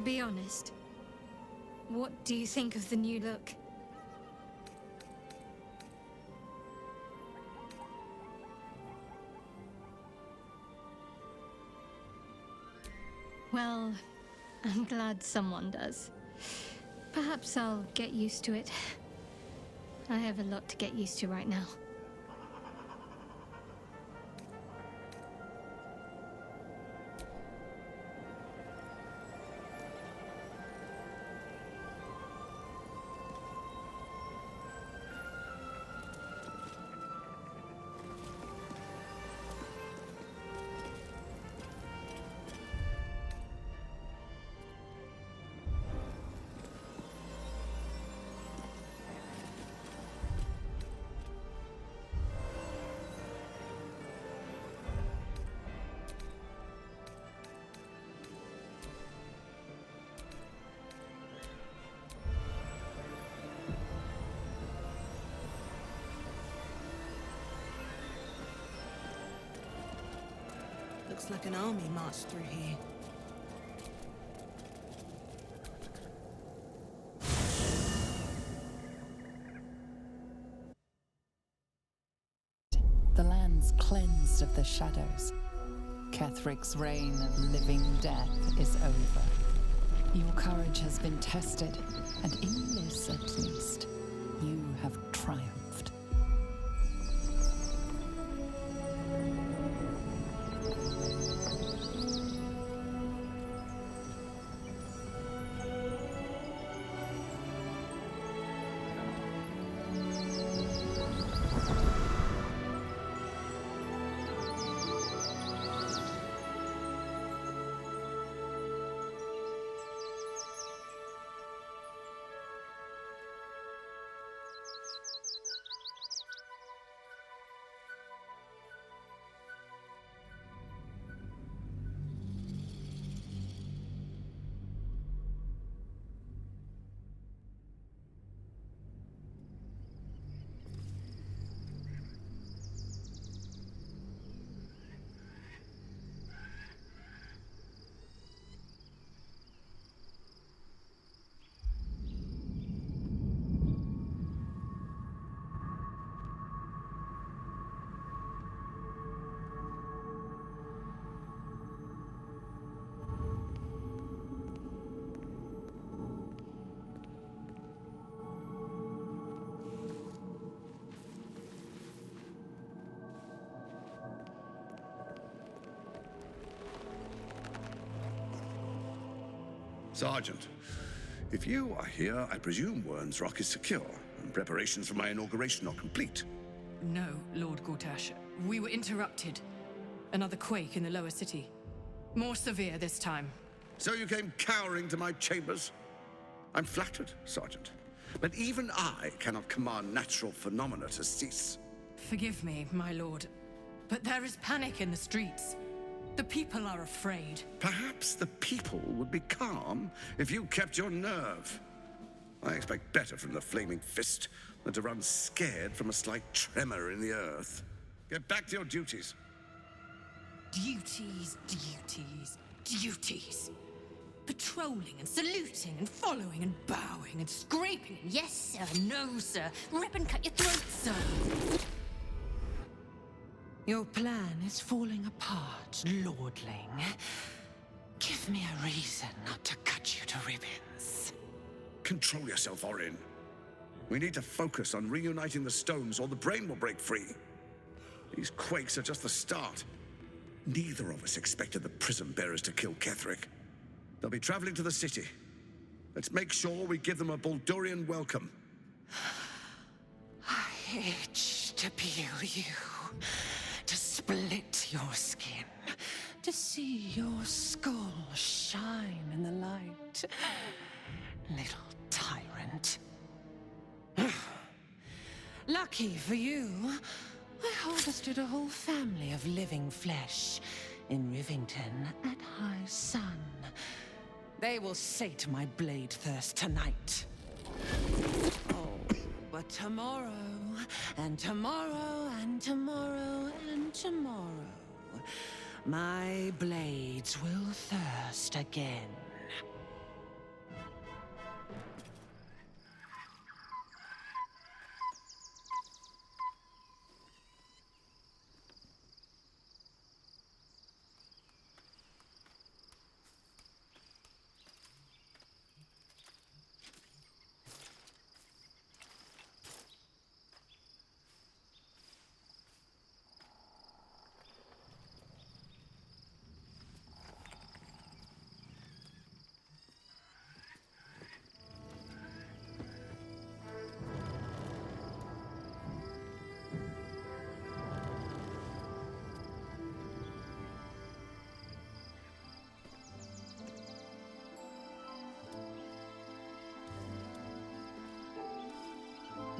Be honest. What do you think of the new look? Well, I'm glad someone does. Perhaps I'll get used to it. I have a lot to get used to right now. Looks like an army marched through here. The land's cleansed of the shadows. Kethric's reign of living death is over. Your courage has been tested, and in this at least, you have triumphed. Sergeant, if you are here, I presume Wern's Rock is secure, and preparations for my inauguration are complete. No, Lord Gortash. We were interrupted. Another quake in the lower city. More severe this time. So you came cowering to my chambers? I'm flattered, Sergeant. But even I cannot command natural phenomena to cease. Forgive me, my lord, but there is panic in the streets. The people are afraid. Perhaps the people would be calm if you kept your nerve. I expect better from the Flaming Fist than to run scared from a slight tremor in the earth. Get back to your duties. Duties, duties, duties. Patrolling and saluting and following and bowing and scraping. Yes, sir. No, sir. Rip and cut your throat, sir. Your plan is falling apart, lordling. Give me a reason not to cut you to ribbons. Control yourself, Orin. We need to focus on reuniting the stones or the brain will break free. These quakes are just the start. Neither of us expected the Prism Bearers to kill Ketheric. They'll be traveling to the city. Let's make sure we give them a Baldurian welcome. I itch to peel you, to split your skin, to see your skull shine in the light. Little tyrant. Lucky for you, I harvested a whole family of living flesh in Rivington at high sun. They will sate my blade thirst tonight. Oh, but tomorrow, and tomorrow, and tomorrow, and tomorrow, my blades will thirst again.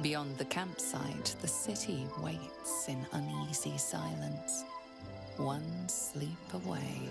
Beyond the campsite, the city waits in uneasy silence, one sleep away.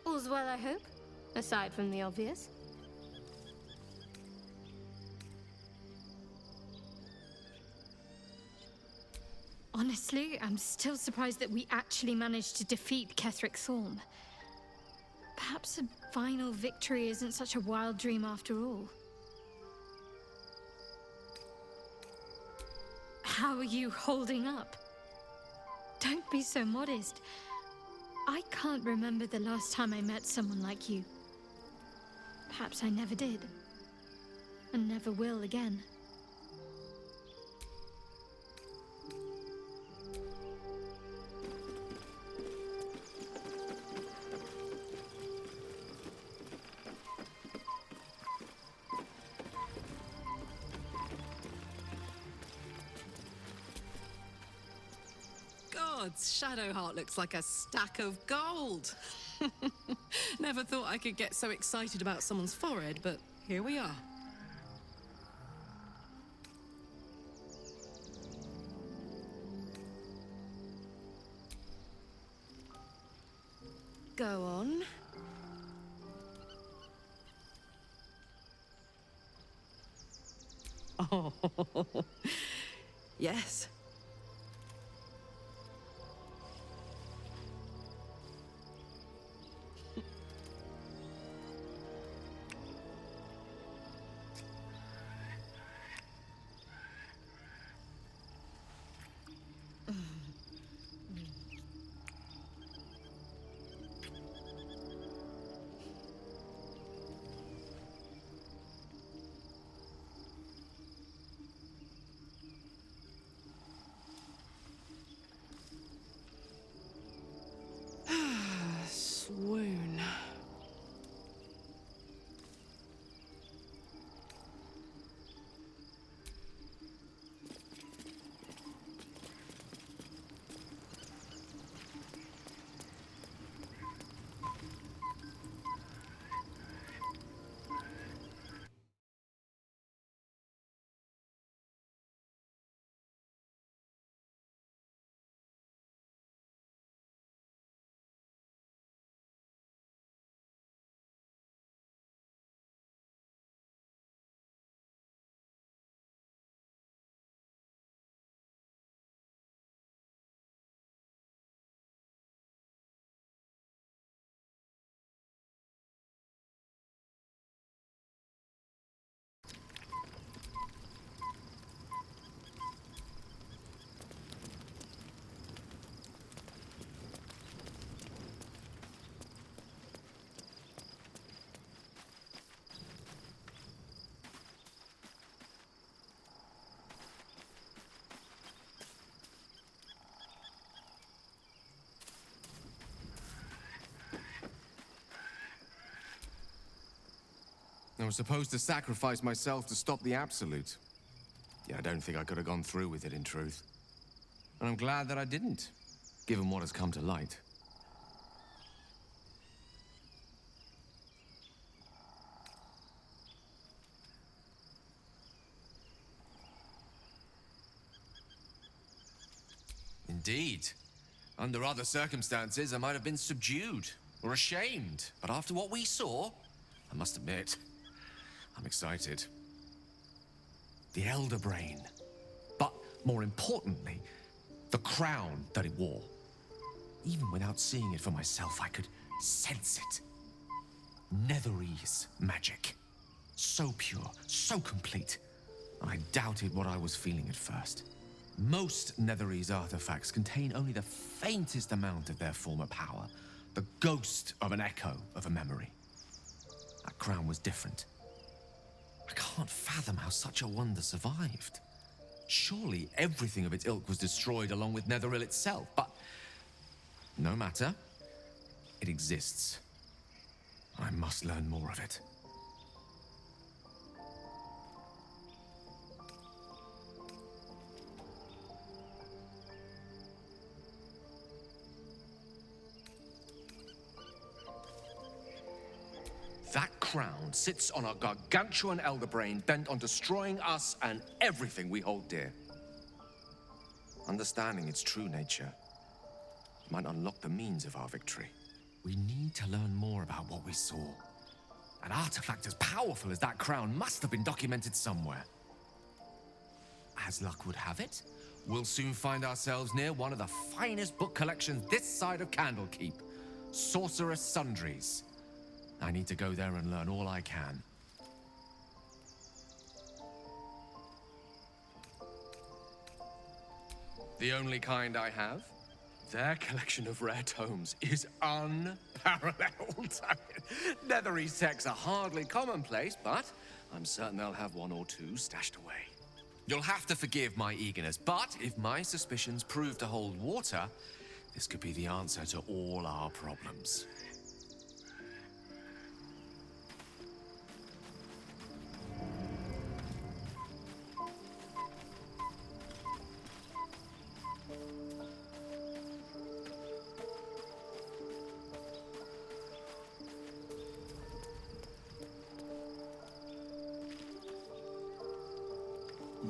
All's well, I hope, aside from the obvious. Honestly, I'm still surprised that we actually managed to defeat Ketheric Thorm. Perhaps a final victory isn't such a wild dream after all. How are you holding up? Don't be so modest. I can't remember the last time I met someone like you. Perhaps I never did. And never will again. Gods, Shadowheart looks like a stack of gold. Never thought I could get so excited about someone's forehead, but here we are. Go on. Oh, yes. Swoon. I was supposed to sacrifice myself to stop the Absolute. Yeah, I don't think I could have gone through with it, in truth. And I'm glad that I didn't, given what has come to light. Indeed. Under other circumstances, I might have been subdued or ashamed. But after what we saw, I must admit, I'm excited. The Elder Brain. But more importantly, the crown that it wore. Even without seeing it for myself, I could sense it. Netherese magic. So pure, so complete. And I doubted what I was feeling at first. Most Netherese artifacts contain only the faintest amount of their former power, the ghost of an echo of a memory. That crown was different. I can't fathom how such a wonder survived. Surely everything of its ilk was destroyed along with Netheril itself, but no matter. It exists. I must learn more of it. That crown sits on a gargantuan elder brain bent on destroying us and everything we hold dear. Understanding its true nature might unlock the means of our victory. We need to learn more about what we saw. An artifact as powerful as that crown must have been documented somewhere. As luck would have it, we'll soon find ourselves near one of the finest book collections this side of Candlekeep, Sorceress Sundries. I need to go there and learn all I can. The only kind I have? Their collection of rare tomes is unparalleled. Netherese texts are hardly commonplace, but I'm certain they'll have one or two stashed away. You'll have to forgive my eagerness, but if my suspicions prove to hold water, this could be the answer to all our problems.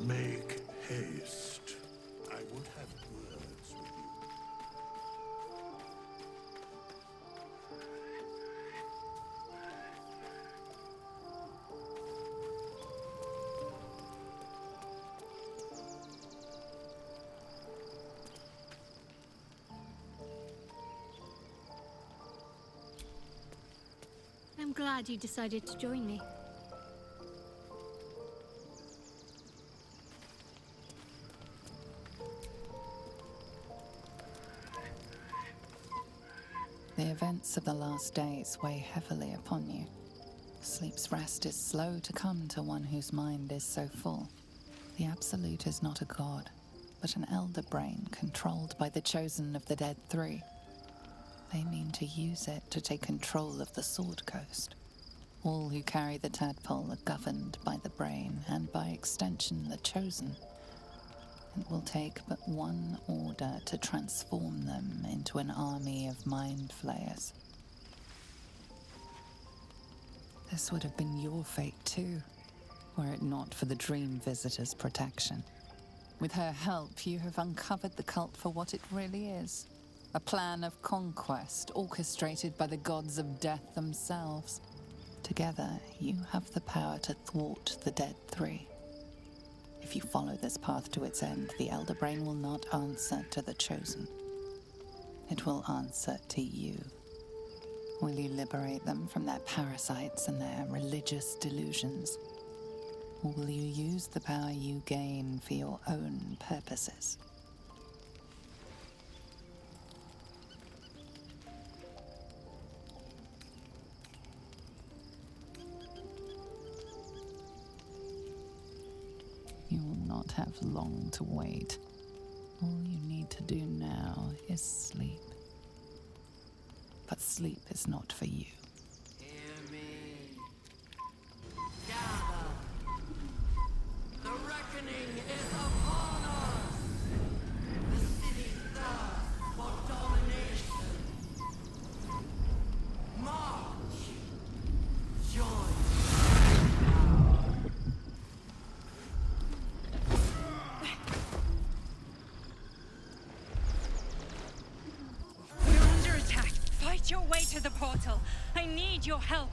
Make haste. I would have words with you. I'm glad you decided to join me. The events of the last days weigh heavily upon you. Sleep's rest is slow to come to one whose mind is so full. The Absolute is not a god, but an elder brain controlled by the Chosen of the Dead Three. They mean to use it to take control of the Sword Coast. All who carry the tadpole are governed by the brain, and by extension the Chosen. It will take but one order to transform them into an army of mind flayers. This would have been your fate too, were it not for the Dream Visitor's protection. With her help, you have uncovered the cult for what it really is. A plan of conquest orchestrated by the gods of death themselves. Together, you have the power to thwart the Dead Three. If you follow this path to its end, the Elder Brain will not answer to the Chosen. It will answer to you. Will you liberate them from their parasites and their religious delusions? Or will you use the power you gain for your own purposes? You will not have long to wait. All you need to do now is sleep. But sleep is not for you. Hear me. Gather. The reckoning is upon us. The city thirsts for domination. March. Join. We're under attack. Fight your way to the portal. I need your help.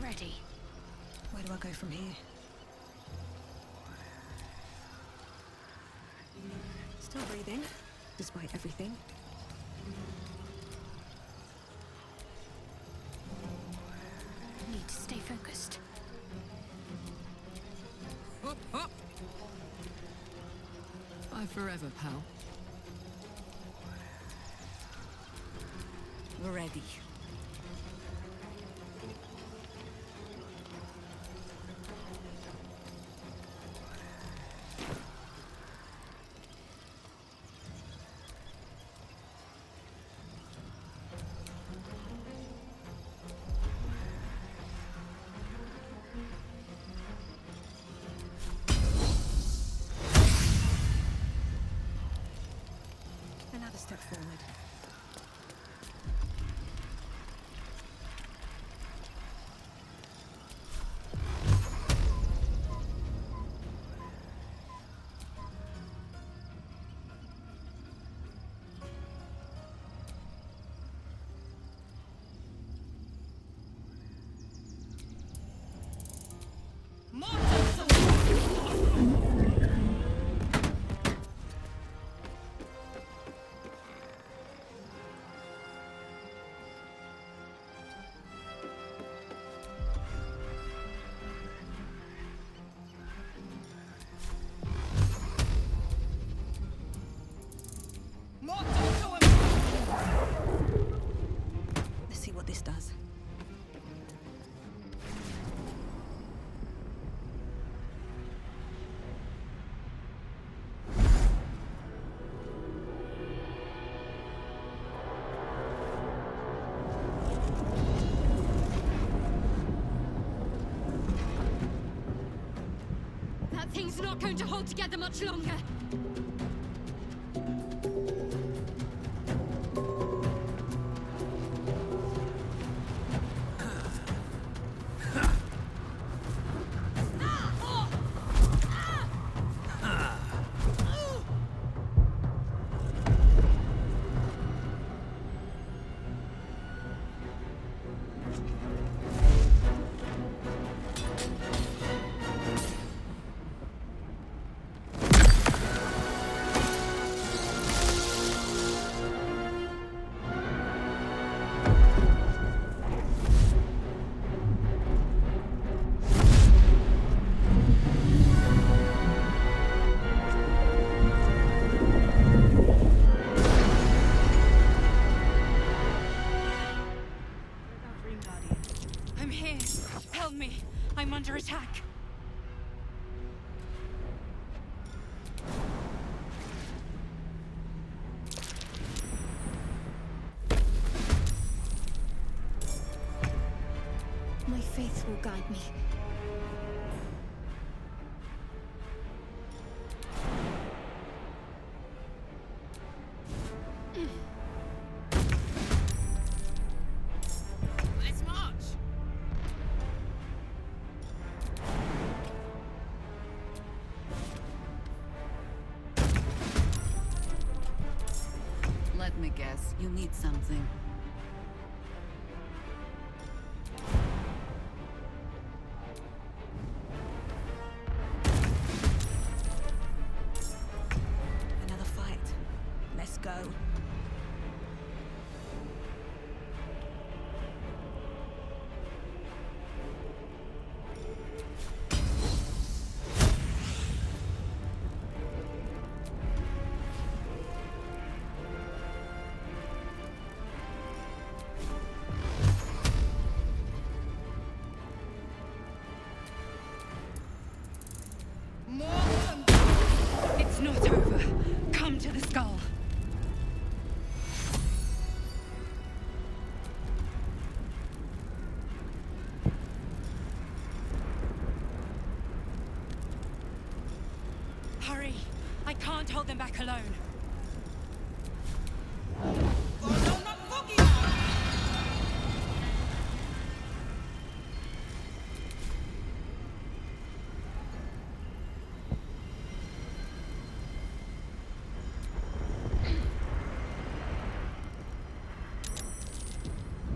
Ready. Where do I go from here? Still breathing, despite everything. Bye forever, pal. Ready. Another step forward. Let's see what this does. That thing's not going to hold together much longer. I'm here. Help me. I'm under attack. My faith will guide me. Let's march. Let me guess, you need something. Another fight. Let's go. It's not over. Come to the skull. Hurry! I can't hold them back alone.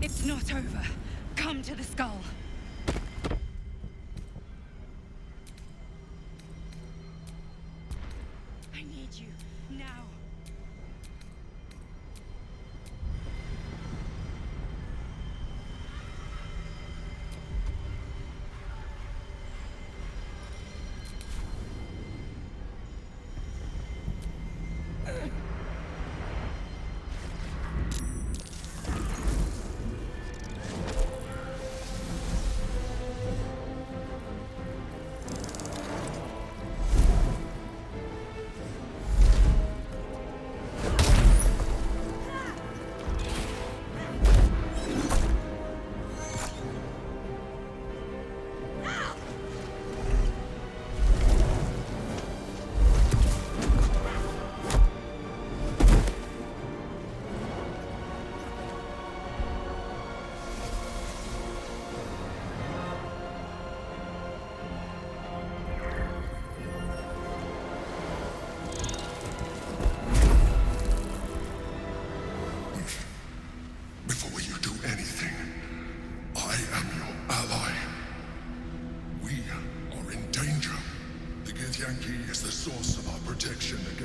It's not over. Come to the skull. I need you now.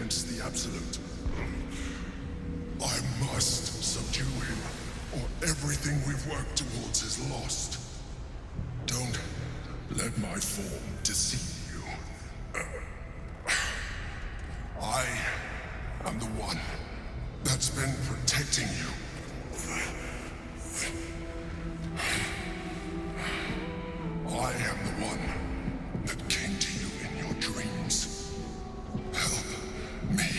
against the Absolute. I must subdue him, or everything we've worked towards is lost. Don't let my form deceive you. I am the one that's been protecting you. I am the one that came to you in your dreams. Help me.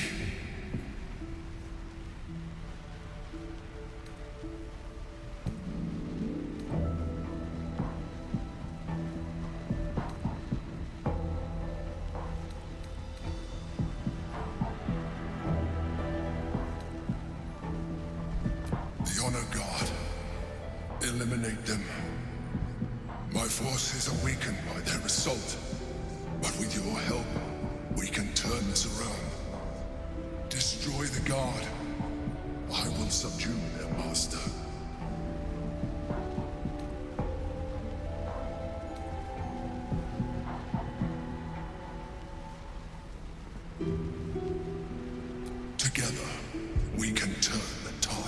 The Honor God. Eliminate them. My forces are weakened by their assault, but with your help, we can turn this around. Destroy the Guard. I will subdue their master. Together, we can turn the tide.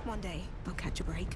One day, I'll catch a break.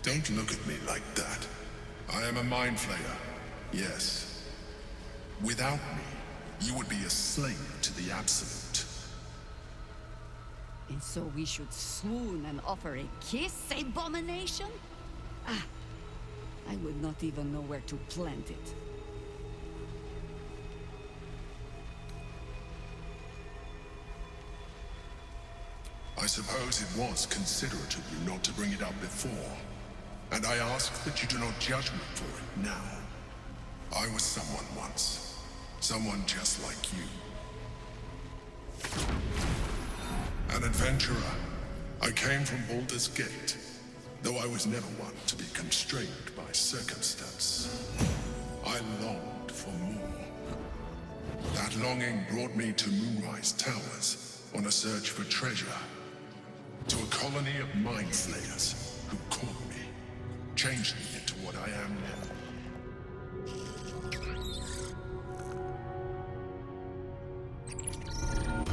Don't look at me like that. I am a mind flayer. Yes. Without me, you would be a slave to the Absolute. And so we should swoon and offer a kiss, abomination? Ah, I would not even know where to plant it. I suppose it was considerate of you not to bring it up before, and I ask that you do not judge me for it now. I was someone once, someone just like you. An adventurer. I came from Baldur's Gate, though I was never one to be constrained by circumstance. I longed for more. That longing brought me to Moonrise Towers on a search for treasure. To a colony of mind flayers who caught me, changed me into what I am now.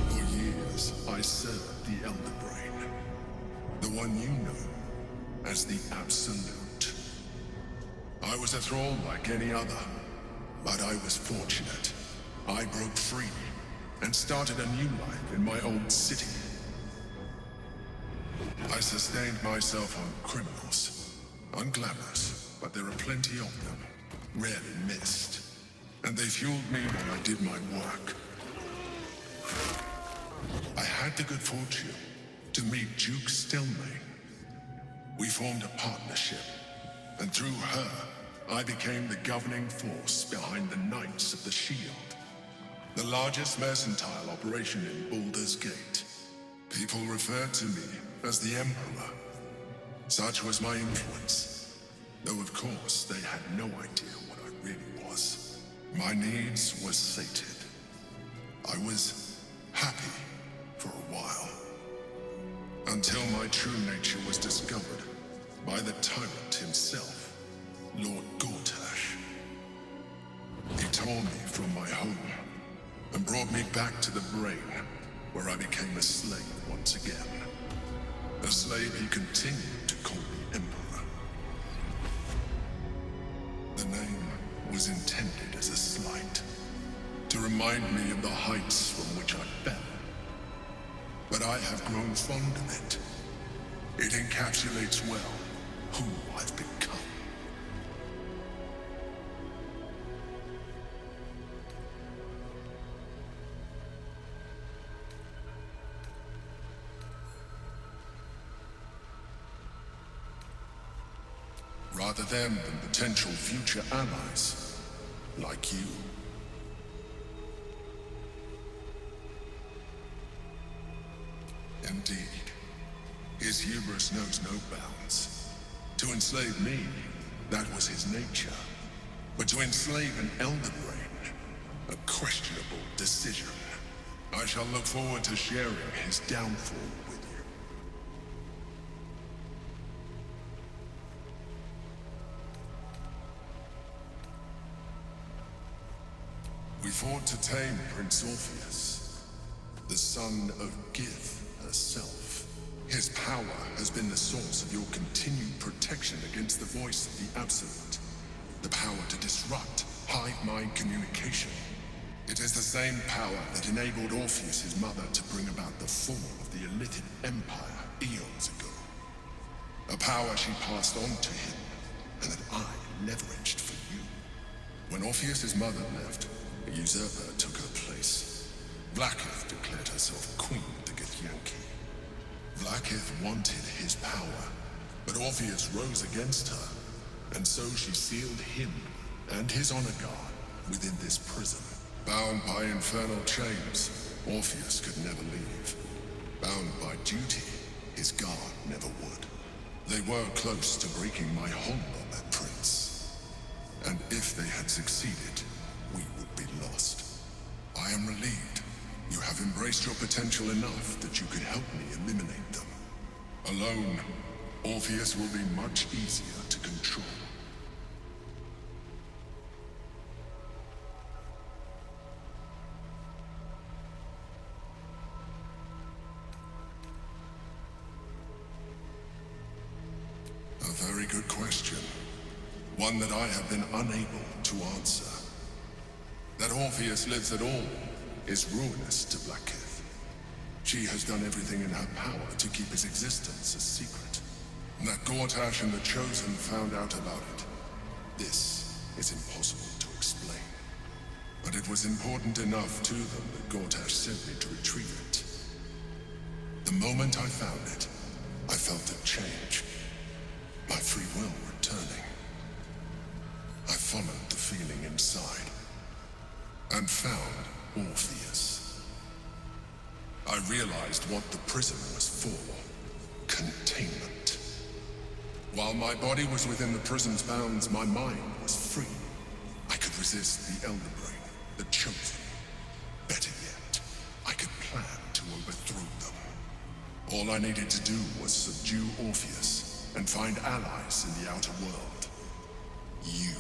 For years, I served the Elder Brain, the one you know as the Absolute. I was a thrall like any other, but I was fortunate. I broke free and started a new life in my old city. I sustained myself on criminals. Unglamorous, but there are plenty of them. Rarely missed. And they fueled me while I did my work. I had the good fortune to meet Duke Stelmane. We formed a partnership, and through her, I became the governing force behind the Knights of the Shield, the largest mercantile operation in Baldur's Gate. People referred to me as the Emperor. Such was my influence, though of course they had no idea what I really was. My needs were sated. I was happy for a while, until my true nature was discovered by the tyrant himself, Lord Gortash. He tore me from my home and brought me back to the Brain, where I became a slave once again. A slave he continued to call me Emperor. The name was intended as a slight, to remind me of the heights from which I fell. But I have grown fond of it. It encapsulates well who I've become. Rather them than potential future allies, like you. Indeed, his hubris knows no bounds. To enslave me, that was his nature. But to enslave an Elder Brain, a questionable decision. I shall look forward to sharing his downfall with you. We fought to tame Prince Orpheus, the son of Gith herself. His power has been the source of your continued protection against the voice of the Absolute. The power to disrupt hive mind communication. It is the same power that enabled Orpheus' mother to bring about the fall of the Illithid Empire eons ago. A power she passed on to him, and that I leveraged for you. When Orpheus' mother left, a usurper took her place. Blackith declared herself queen of the Githyanki. Blackith wanted his power, but Orpheus rose against her, and so she sealed him and his honor guard within this prison. Bound by infernal chains, Orpheus could never leave. Bound by duty, his guard never would. They were close to breaking my hold on that prince. And if they had succeeded, we would be lost. I am relieved. You have embraced your potential enough that you could help me eliminate them. Alone, Orpheus will be much easier to control. A very good question. One that I have been unable to answer. That Orpheus lives at all is ruinous to Blackith. She has done everything in her power to keep his existence a secret. And that Gortash and the Chosen found out about it. This is impossible to explain. But it was important enough to them that Gortash sent me to retrieve it. The moment I found it, I felt a change. My free will returning. I followed the feeling inside and found Orpheus. I realized what the prison was for. Containment. While my body was within the prison's bounds, my mind was free. I could resist the Elder Brain, the Chosen. Better yet, I could plan to overthrow them. All I needed to do was subdue Orpheus and find allies in the outer world. You.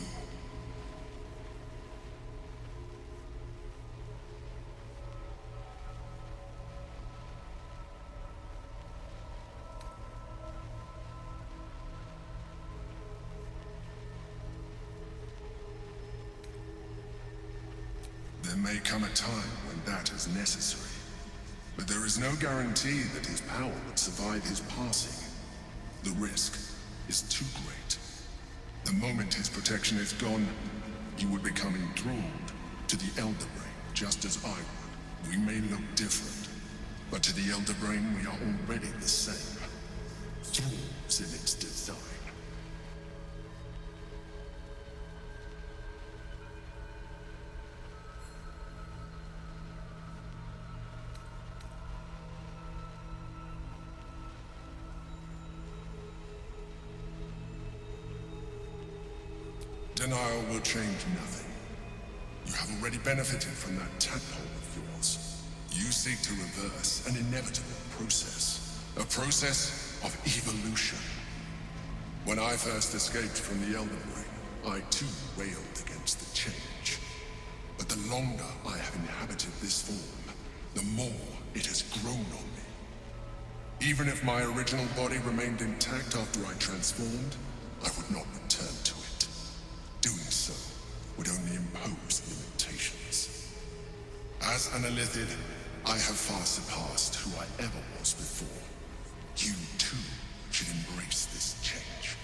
There may come a time when that is necessary, but there is no guarantee that his power would survive his passing. The risk is too great. The moment his protection is gone, he would become enthralled to the Elder Brain, just as I would. We may look different, but to the Elder Brain we are already the same. Thralls in its design. Denial will change nothing. You have already benefited from that tadpole of yours. You seek to reverse an inevitable process. A process of evolution. When I first escaped from the Elder Brain, I too wailed against the change. But the longer I have inhabited this form, the more it has grown on me. Even if my original body remained intact after I transformed, I would not return to it. Doing so would only impose limitations. As an Illithid, I have far surpassed who I ever was before. You, too, should embrace this change.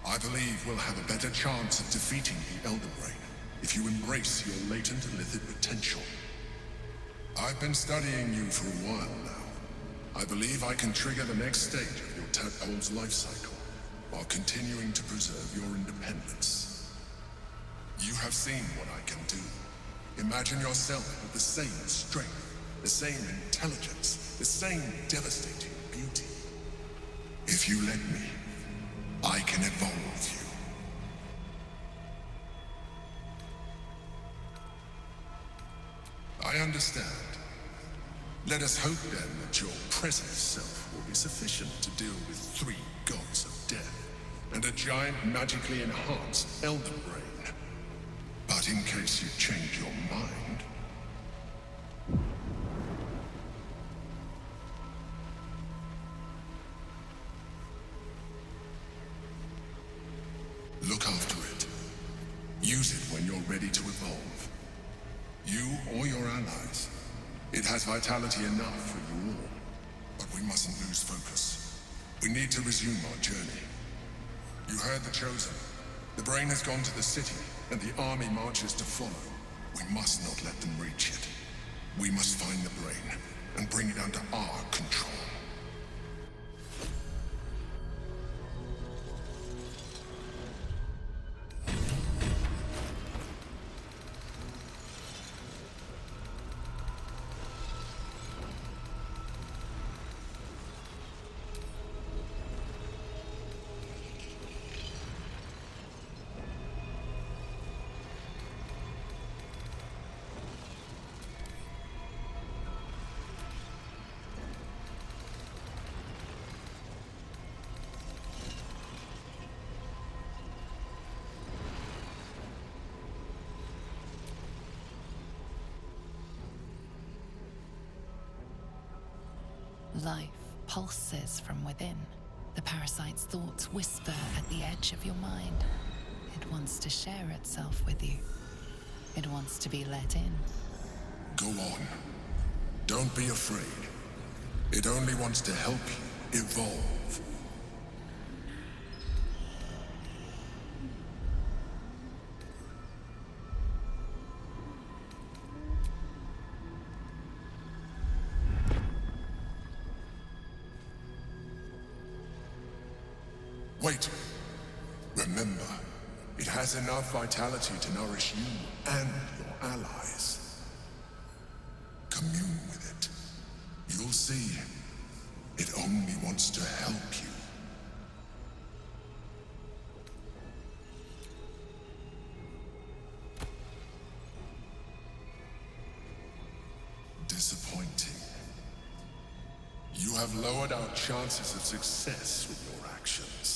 I believe we'll have a better chance of defeating the Elder Brain if you embrace your latent Illithid potential. I've been studying you for a while now. I believe I can trigger the next stage of your tadpole's life cycle, while continuing to preserve your independence. You have seen what I can do. Imagine yourself with the same strength, the same intelligence, the same devastating beauty. If you let me, I can evolve you. I understand. Let us hope then that your present self will be sufficient to deal with 3 gods of death and a giant magically enhanced Elder Brain. But in case you change your mind... look after it. Use it when you're ready to evolve. You or your allies. It has vitality enough for you all. But we mustn't lose focus. We need to resume our journey. You heard the Chosen. The Brain has gone to the city, and the army marches to follow. We must not let them reach it. We must find the Brain, and bring it under our control. Life pulses from within. The parasite's thoughts whisper at the edge of your mind. It wants to share itself with you. It wants to be let in. Go on. Don't be afraid. It only wants to help you evolve. Wait. Remember, it has enough vitality to nourish you and your allies. Commune with it. You'll see. It only wants to help you. Disappointing. You have lowered our chances of success with your actions.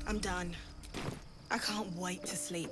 I'm done. I can't wait to sleep.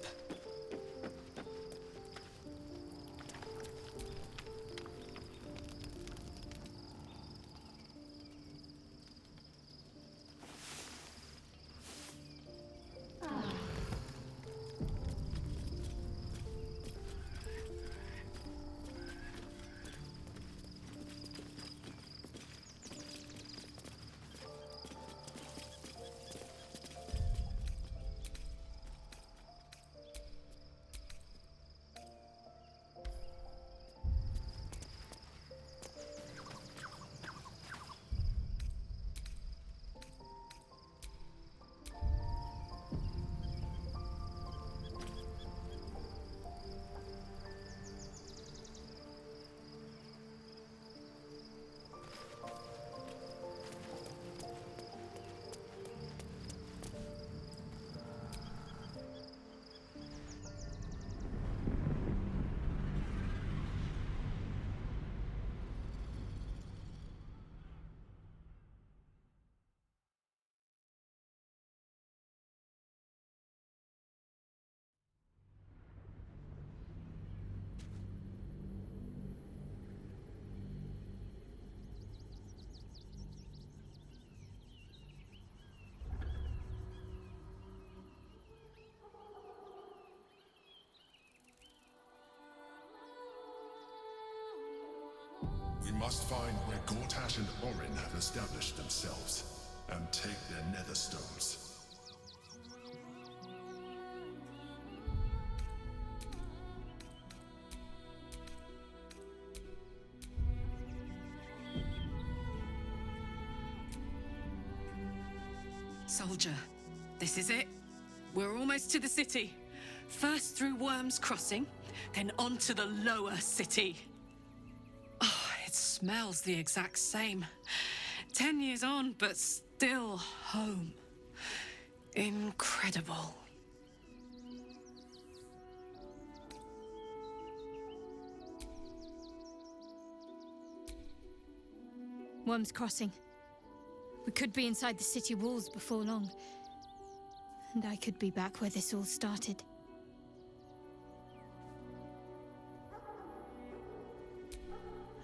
We must find where Gortash and Orin have established themselves, and take their nether stones. Soldier, this is it. We're almost to the city. First through Worm's Crossing, then on to the lower city. Oh, it smells the exact same. 10 years on, but still home. Incredible. Worm's Crossing. We could be inside the city walls before long. And I could be back where this all started.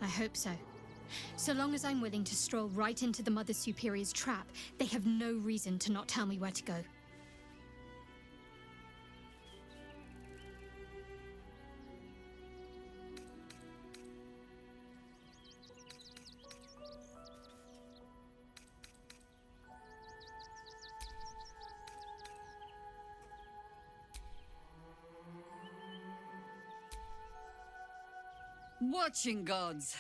I hope so. So long as I'm willing to stroll right into the Mother Superior's trap, they have no reason to not tell me where to go. Watching gods.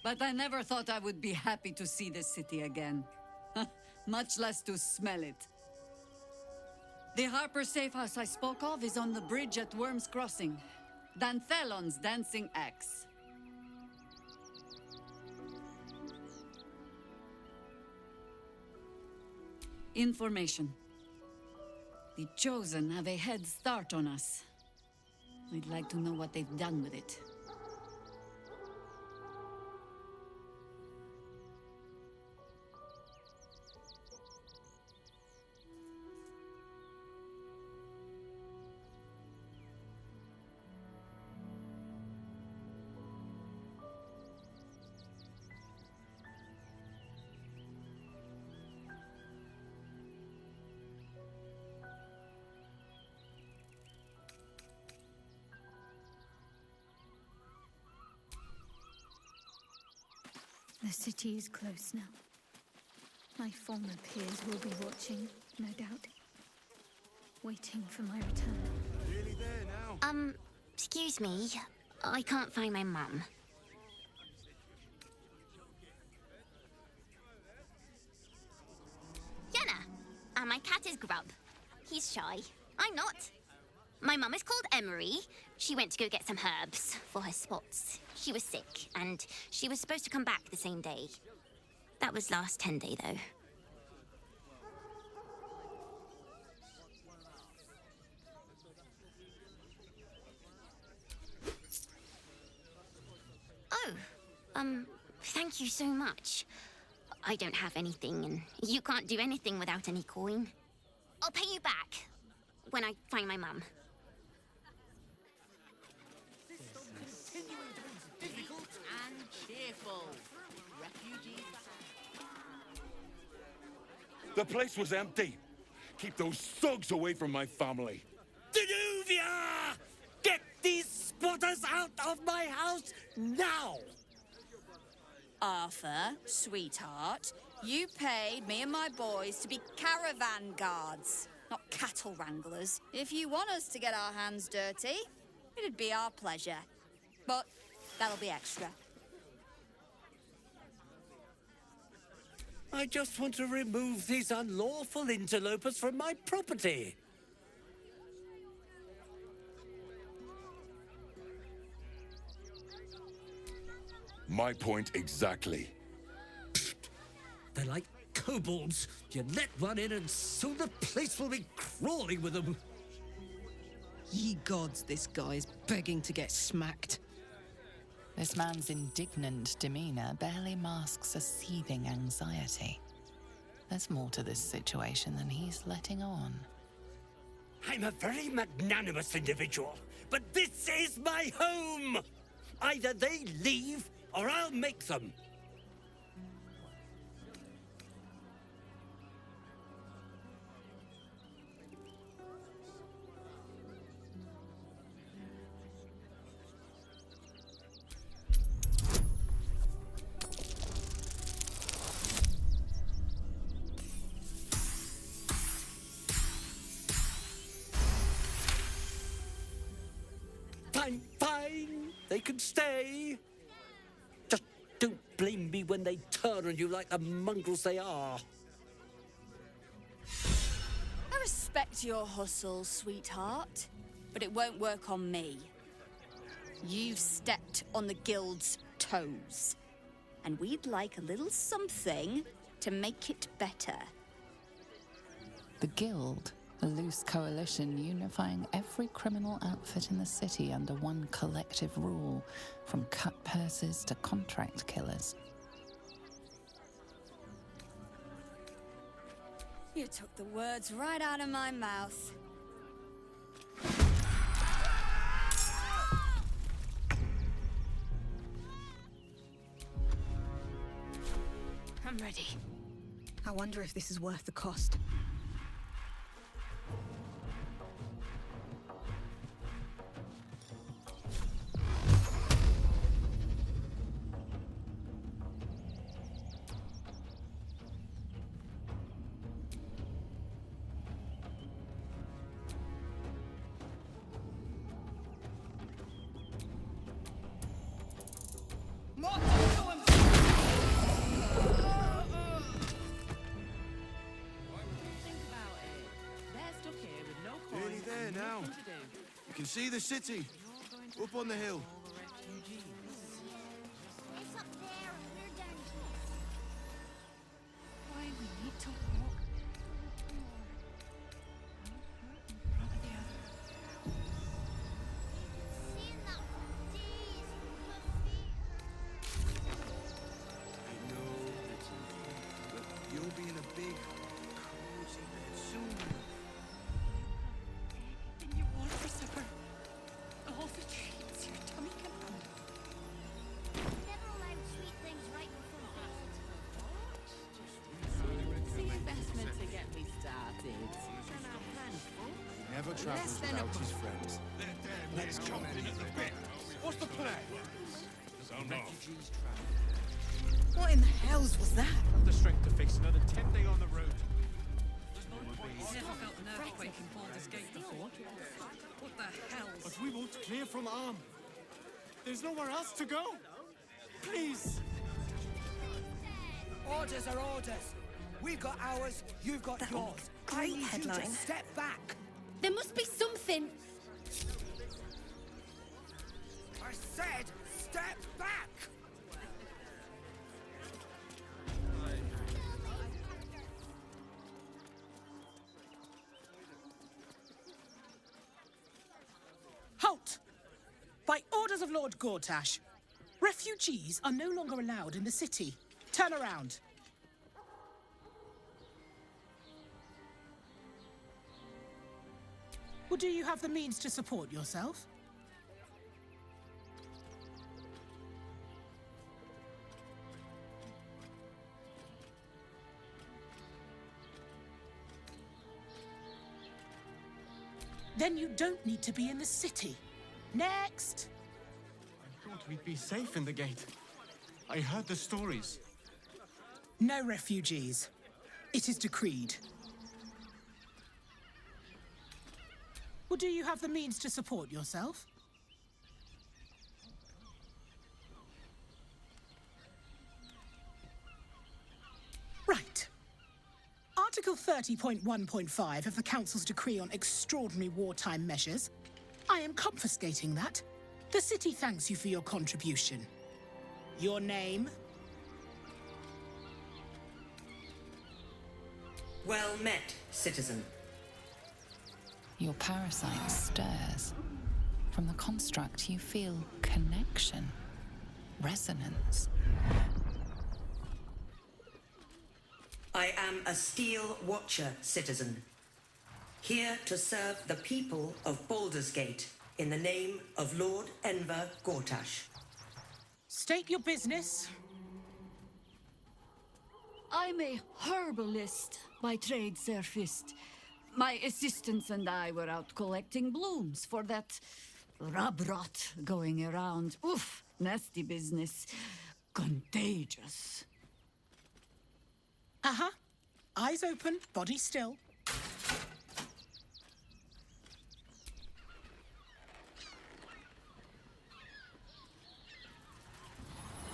But I never thought I would be happy to see the city again. Much less to smell it. The Harper safe house I spoke of is on the bridge at Worm's Crossing. Danthelon's dancing axe. Information. The Chosen have a head start on us. I'd like to know what they've done with it. The city is close now. My former peers will be watching, no doubt. Waiting for my return. Nearly there now. Excuse me. I can't find my mum. Jenna! My cat is Grub. He's shy. I'm not. My mum is called Emery. She went to go get some herbs for her spots. She was sick, and she was supposed to come back the same day. That was last 10 day, though. Oh, thank you so much. I don't have anything, and you can't do anything without any coin. I'll pay you back when I find my mum. Continuing to be difficult and cheerful. Refugees. The place was empty. Keep those thugs away from my family. Danuvia! Get these squatters out of my house now! Arthur, sweetheart, you paid me and my boys to be caravan guards, not cattle wranglers. If you want us to get our hands dirty, it'd be our pleasure. But that'll be extra. I just want to remove these unlawful interlopers from my property. My point exactly. They're like kobolds. You let one in and soon the place will be crawling with them. Ye gods, this guy's begging to get smacked. This man's indignant demeanor barely masks a seething anxiety. There's more to this situation than he's letting on. I'm a very magnanimous individual, but this is my home! Either they leave, or I'll make them. Fine. They can stay. Just don't blame me when they turn on you like the mongrels they are. I respect your hustle, sweetheart, but it won't work on me. You've stepped on the guild's toes, and we'd like a little something to make it better. The Guild, a loose coalition unifying every criminal outfit in the city under one collective rule, from cut purses to contract killers. You took the words right out of my mouth. I'm ready. I wonder if this is worth the cost. Nearly there now. You can see the city. Up on the hill. It's up there and we're down here. Why we need to walk We'll be in a big, cozy bed soon. Anything you want for supper. All the treats your tummy can handle. Never allowed sweet things right before bed. The investment to get me started. Never travels without his friends. Let's jump in at the bit. What's the plan? Refugees travel. What in the hells was that? The strength to face another 10 day on the road. Never felt an earthquake in Baldur's Gate before. What the hell? But we won't clear from Arm. There's nowhere else to go. Please. Orders are orders. We've got ours, you've got yours. I need you to step back. There must be something. I said, step back! Halt! By orders of Lord Gortash, refugees are no longer allowed in the city. Turn around. Well, do you have the means to support yourself? Then you don't need to be in the city. Next! I thought we'd be safe in the gate. I heard the stories. No refugees. It is decreed. Well, do you have the means to support yourself? Right. Article 30.1.5 of the Council's Decree on Extraordinary Wartime Measures. I am confiscating that. The city thanks you for your contribution. Your name? Well met, citizen. Your parasite stirs. From the construct, you feel connection, resonance. I am a Steel Watcher, citizen. Here to serve the people of Baldur's Gate in the name of Lord Enver Gortash. State your business. I'm a herbalist by trade, Sir Fist. My assistants and I were out collecting blooms for that rub rot going around. Oof, nasty business. Contagious. Uh-huh. Eyes open, body still.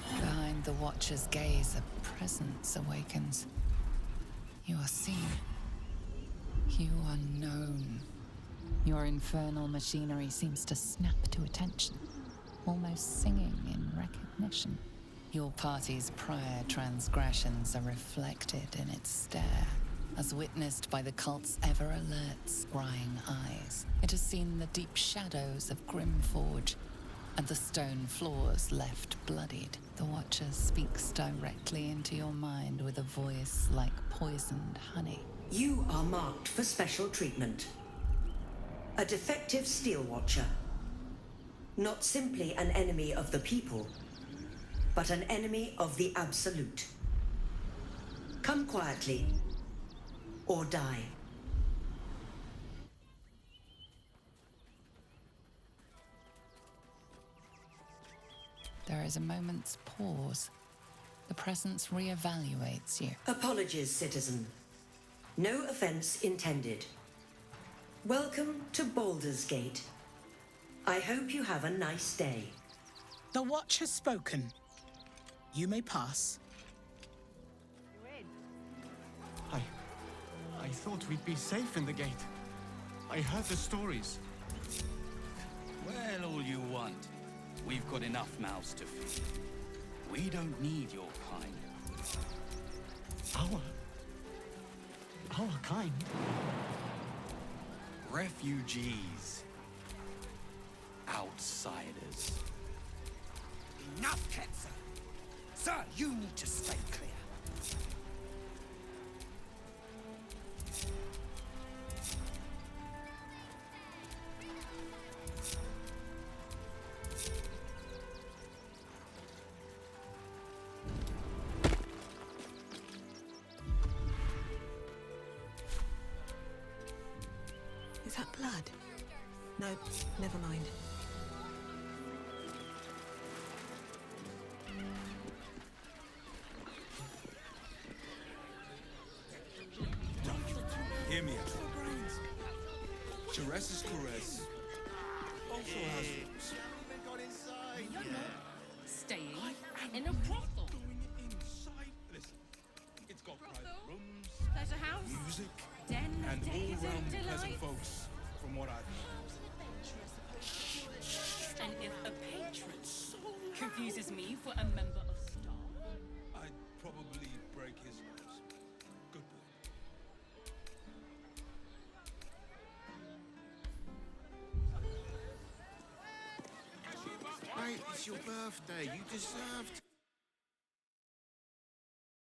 Behind the Watcher's gaze, a presence awakens. You are seen. You are known. Your infernal machinery seems to snap to attention, almost singing in recognition. Your party's prior transgressions are reflected in its stare, as witnessed by the cult's ever-alert, scrying eyes. It has seen the deep shadows of Grimforge, and the stone floors left bloodied. The Watcher speaks directly into your mind with a voice like poisoned honey. You are marked for special treatment. A defective Steel Watcher. Not simply an enemy of the people, but an enemy of the Absolute. Come quietly, or die. There is a moment's pause. The presence reevaluates you. Apologies, citizen. No offense intended. Welcome to Baldur's Gate. I hope you have a nice day. The Watch has spoken. You may pass. I thought we'd be safe in the gate. I heard the stories. Well, all you want. We've got enough mouths to feed. We don't need your kind. Our kind? Refugees. Outsiders. Enough, Ketzer. Sir, you need to stay clear. Is that blood? No, never mind. Hear me out. Ceres's caress also has roots. Staying in a brothel. Listen, it's got private rooms, Pleasure house. music, Den and of days all-round and pleasant delight. folks, from what I've heard. And if a patron confuses me for a member of staff, I'd probably break his nose. Good boy. Mate, it's your birthday. You deserve